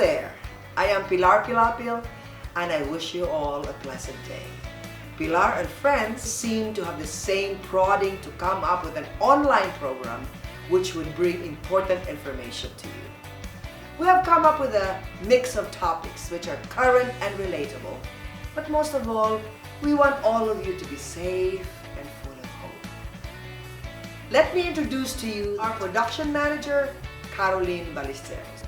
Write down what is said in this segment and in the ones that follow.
there! I am Pilar Pilapil, and I wish you all a pleasant day. Pilar and friends seem to have the same prodding to come up with an online program which would bring important information to you. We have come up with a mix of topics which are current and relatable, but most of all, we want all of you to be safe and full of hope. Let me introduce to you our production manager, Caroline Ballesteros.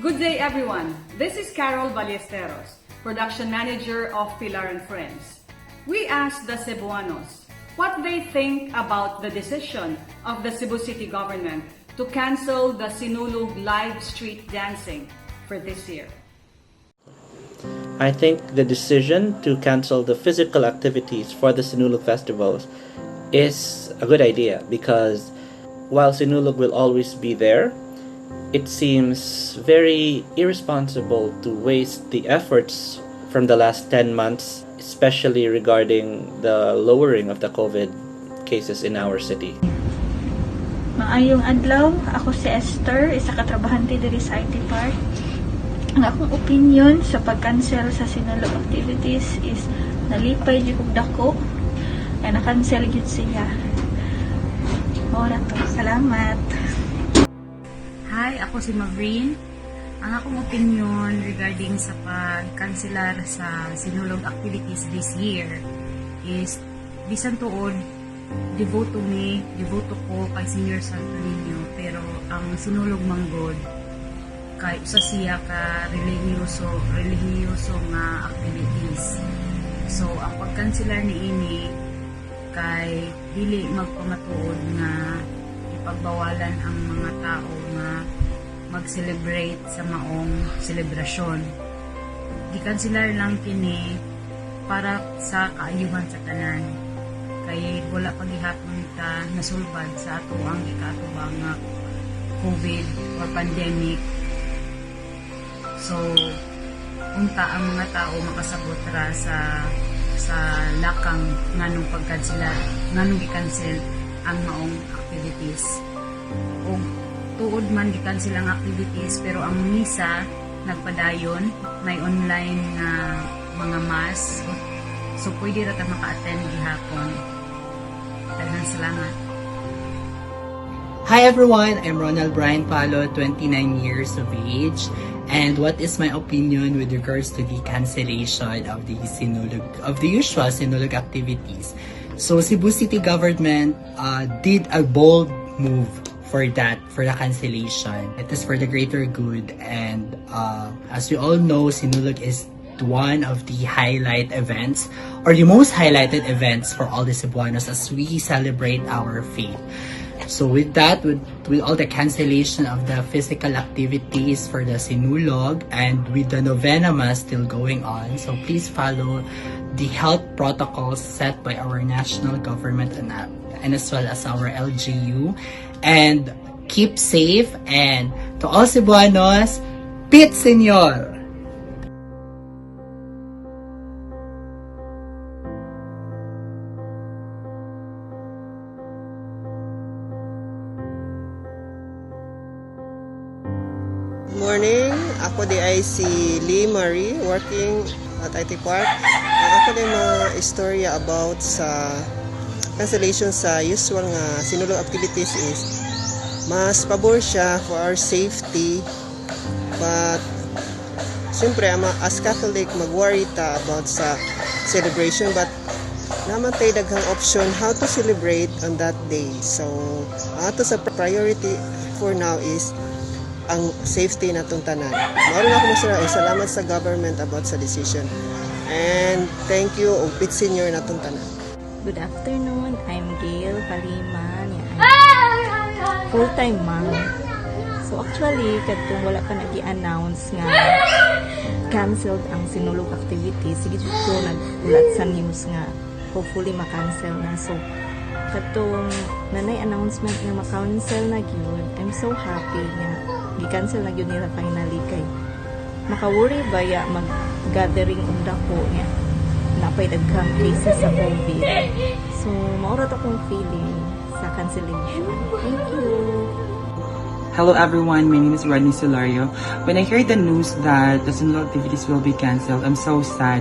Good day everyone, this is Carol Ballesteros, production manager of Pilar and Friends. We asked the Cebuanos what they think about the decision of the Cebu City government to cancel the Sinulog live street dancing for this year. I think the decision to cancel the physical activities for the Sinulog festivals is a good idea because while Sinulog will always be there, it seems very irresponsible to waste the efforts from the last 10 months, especially regarding the lowering of the COVID cases in our city. Maayong adlaw, ako si Esther, isa ka trabahante diri sa IT Park. Ang akong opinion sa pag-cancel sa Sinulog activities is nalipay jud kog dako ay na-cancel jud siya. Ora to. Salamat. Hi, ako si Mavreen. Ang akong opinion regarding sa pag-cancelar sa Sinulog activities this year is bisan tuod devoto ko kay Senior Santo Niño, pero ang Sinulog manggod kay usa siya ka relihiyoso nga activities. So ang pag-cancelar niini kay dili magpamatuod nga ipagbawalan ang mga tao nga mag-celebrate sa maong selebrasyon. Gikanselar lang kini para sa kaayuhan sa tanan. Kay wala paghihapon ta nasulbad sa ato ang ikaatubang nga COVID or pandemic. So, unta ang mga tao makasabot ra sa lakang nganong pagkanselar, nganong gi-cancel ang maong activities. O tuod man gi-cancel ang activities pero ang misa nagpadayon, may online nga mga mass. So, pwede ra ta maka-attend gihapon. Daghang salamat. Hi everyone, I'm Ronald Brian Palo, 29 years of age. And what is my opinion with regards to the cancellation of the usual Sinulog activities? So Cebu City government did a bold move for the cancellation. It is for the greater good, and as we all know, Sinulog is one of the highlight events or the most highlighted events for all the Cebuanos as we celebrate our faith. So with that, with all the cancellation of the physical activities for the Sinulog and with the Novena Mass still going on, so please follow the health protocols set by our national government and as well as our LGU, and keep safe. And to all Cebuanos, Pit Senyor! Morning, ako di ay si Lee Marie, working at IT Park. Ako di mga istorya about sa cancellation sa usual nga Sinulog activities is mas pabor siya for our safety, but siyempre as Catholic mag-worry ta about sa celebration, but naman tayo daghang option how to celebrate on that day. So ato sa priority for now is ang safety natong tanan. Mao na ako masara, salamat sa government about sa decision. And thank you og Pit Senior natong tanan. Good afternoon, I'm Gail Paliman. Full-time mom. So actually, kadtong wala pa nag-i-announce nga canceled ang Sinulog activities, sige ko nagulat sa news nga hopefully ma-cancel na. So katong nanay announcement nga ma-cancel na gyud, I'm so happy nga gi-cancel na gyud nila finally kay makawuri ba ya mag-gathering unda ko niya napay daghang cases sa COVID. So maura to kong feeling sa cancellation. Thank you. Hello everyone, my name is Rodney Solario. When I heard the news that the Sinulog activities will be cancelled, I'm so sad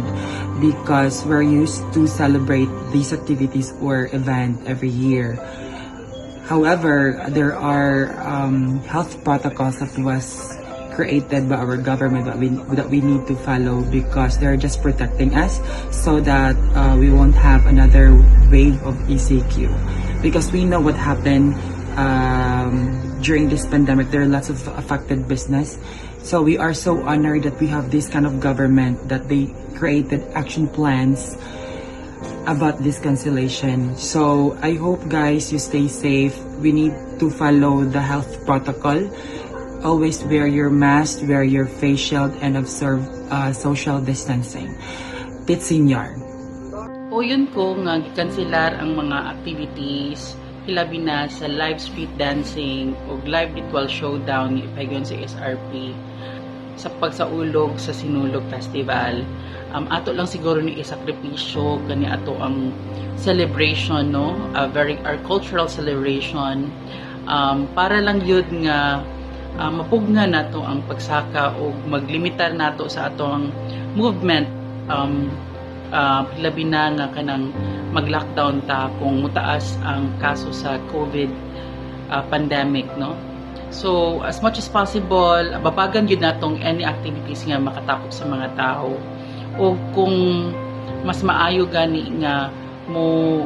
because we're used to celebrate these activities or event every year. However, there are health protocols that was created by our government that we need to follow because they're just protecting us so that we won't have another wave of ECQ. Because we know what happened during this pandemic. There are lots of affected business. So we are so honored that we have this kind of government that they created action plans about this cancellation. So I hope guys you stay safe. We need to follow the health protocol. Always wear your mask, wear your face shield, and observe social distancing. Pit Senior. O yun ko nga gikanselar ang mga activities hilabi na sa live street dancing o live ritual showdown ipaygon sa SRP sa pagsaulog sa Sinulog Festival. Ato lang siguro ni isakripisyo kani ato ang celebration, no, our cultural celebration, para lang yun nga mapugna nato ang pagsaka o maglimitar nato sa atong movement, labi na nga kanang mag-lockdown ta kung mutaas ang kaso sa COVID pandemic, no. So as much as possible babagan yun natong any activities nga makatapok sa mga tao, o kung mas maayo gani nga mo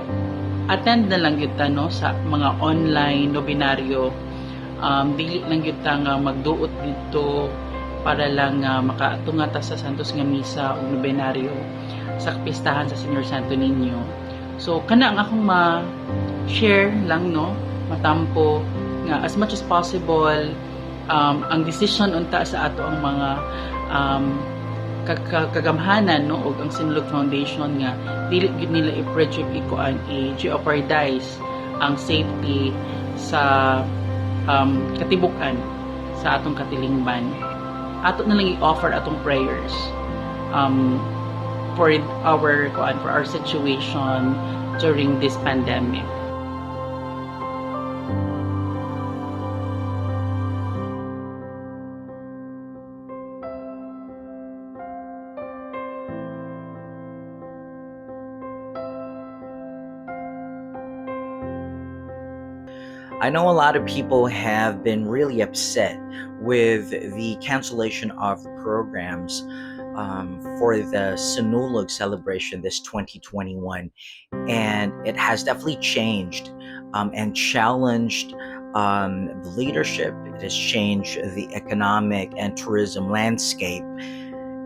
attend na lang yun ta, no, sa mga online nobinaryo. Dili lang yun ta nga magduot dito para lang makatunga ta sa Santos nga Misa o nobinaryo sa pistahan sa Senior Santo Niño. So kana ang akong ma-share lang, no, matampo nga as much as possible ang decision unta sa ato ang mga kagamhanan, no, og ang Sinulog Foundation nga dili gid nila i-jeopardize ang safety sa katibukan sa atong katilingban. Ato na lang i-offer atong prayers for our situation during this pandemic. I know a lot of people have been really upset with the cancellation of programs for the Sinulog celebration this 2021, and it has definitely changed and challenged the leadership. It has changed the economic and tourism landscape,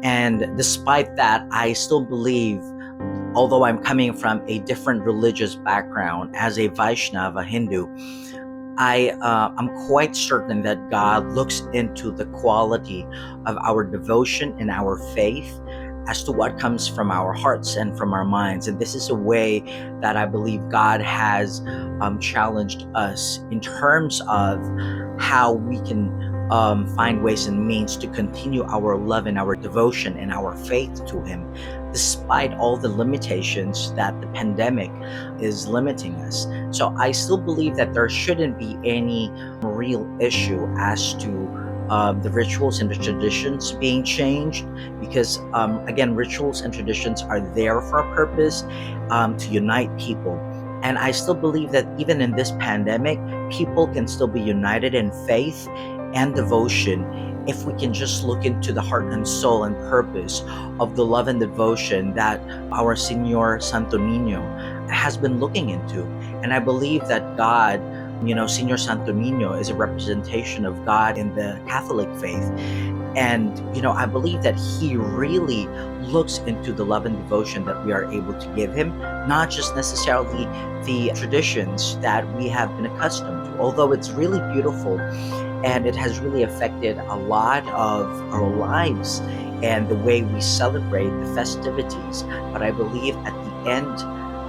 and despite that, I still believe, although I'm coming from a different religious background as a Vaishnava Hindu, I'm quite certain that God looks into the quality of our devotion and our faith as to what comes from our hearts and from our minds. And this is a way that I believe God has challenged us in terms of how we can find ways and means to continue our love and our devotion and our faith to Him, despite all the limitations that the pandemic is limiting us. So I still believe that there shouldn't be any real issue as to the rituals and the traditions being changed, because again, rituals and traditions are there for a purpose, to unite people. And I still believe that even in this pandemic, people can still be united in faith and devotion if we can just look into the heart and soul and purpose of the love and devotion that our Señor Santo Niño has been looking into. And I believe that God, Señor Santo Niño is a representation of God in the Catholic faith. And, I believe that He really looks into the love and devotion that we are able to give Him, not just necessarily the traditions that we have been accustomed to, although it's really beautiful and it has really affected a lot of our lives and the way we celebrate the festivities. But I believe at the end,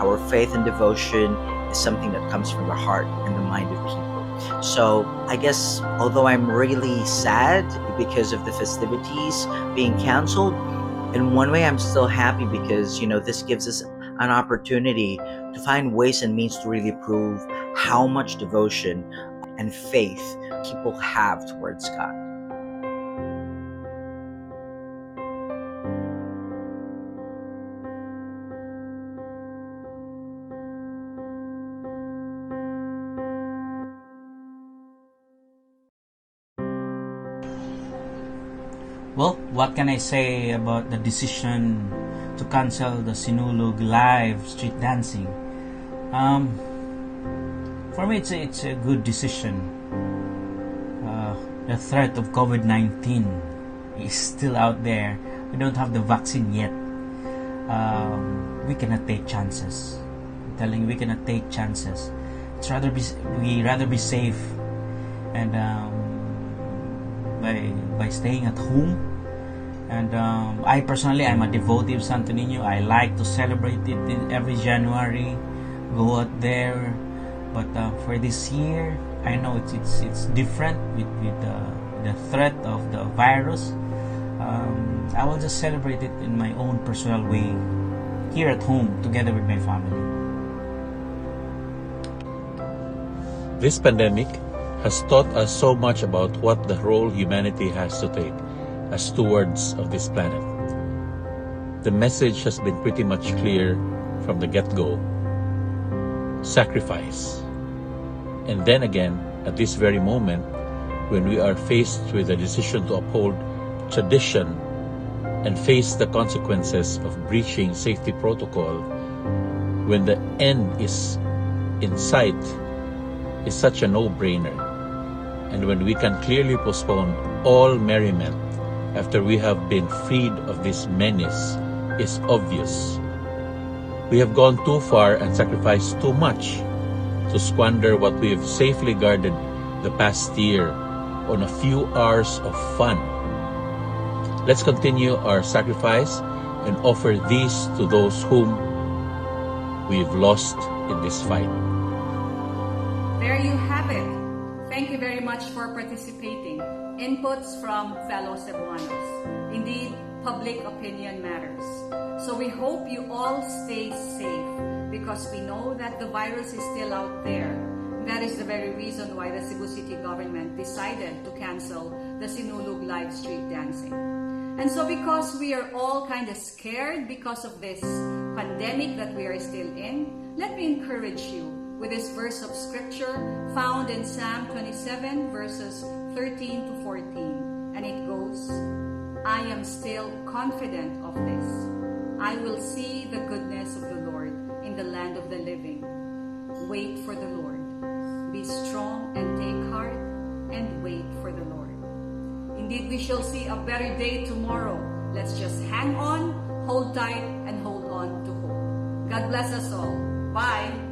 our faith and devotion is something that comes from the heart and the mind of people. So I guess, although I'm really sad because of the festivities being canceled, in one way I'm still happy because, this gives us an opportunity to find ways and means to really prove how much devotion and faith that people have towards God. Well, what can I say about the decision to cancel the Sinulog live street dancing? For me, it's a good decision. The threat of COVID-19 is still out there. We don't have the vaccine yet. We cannot take chances. I'm telling you, we cannot take chances. We rather be safe, and by staying at home. And I personally, I'm a devotee of Santo Niño. I like to celebrate it in every January, go out there. But for this year, I know it's different with the threat of the virus. I will just celebrate it in my own personal way, here at home, together with my family. This pandemic has taught us so much about what the role humanity has to take as stewards of this planet. The message has been pretty much clear from the get-go. Sacrifice. And then again, at this very moment, when we are faced with the decision to uphold tradition and face the consequences of breaching safety protocol, when the end is in sight, is such a no-brainer. And when we can clearly postpone all merriment after we have been freed of this menace, is obvious. We have gone too far and sacrificed too much to squander what we have safely guarded the past year on a few hours of fun. Let's continue our sacrifice and offer these to those whom we've lost in this fight. There you have it. Thank you very much for participating. Inputs from fellow Cebuanos. Indeed, public opinion matters. So we hope you all stay safe, because we know that the virus is still out there. That is the very reason why the Cebu City government decided to cancel the Sinulog live street dancing. And so because we are all kind of scared because of this pandemic that we are still in, let me encourage you with this verse of scripture found in Psalm 27 verses 13 to 14. And it goes, I am still confident of this. I will see the goodness of the Lord in the land of the living. Wait for the Lord. Be strong and take heart and wait for the Lord. Indeed, we shall see a better day tomorrow. Let's just hang on, hold tight, and hold on to hope. God bless us all. Bye.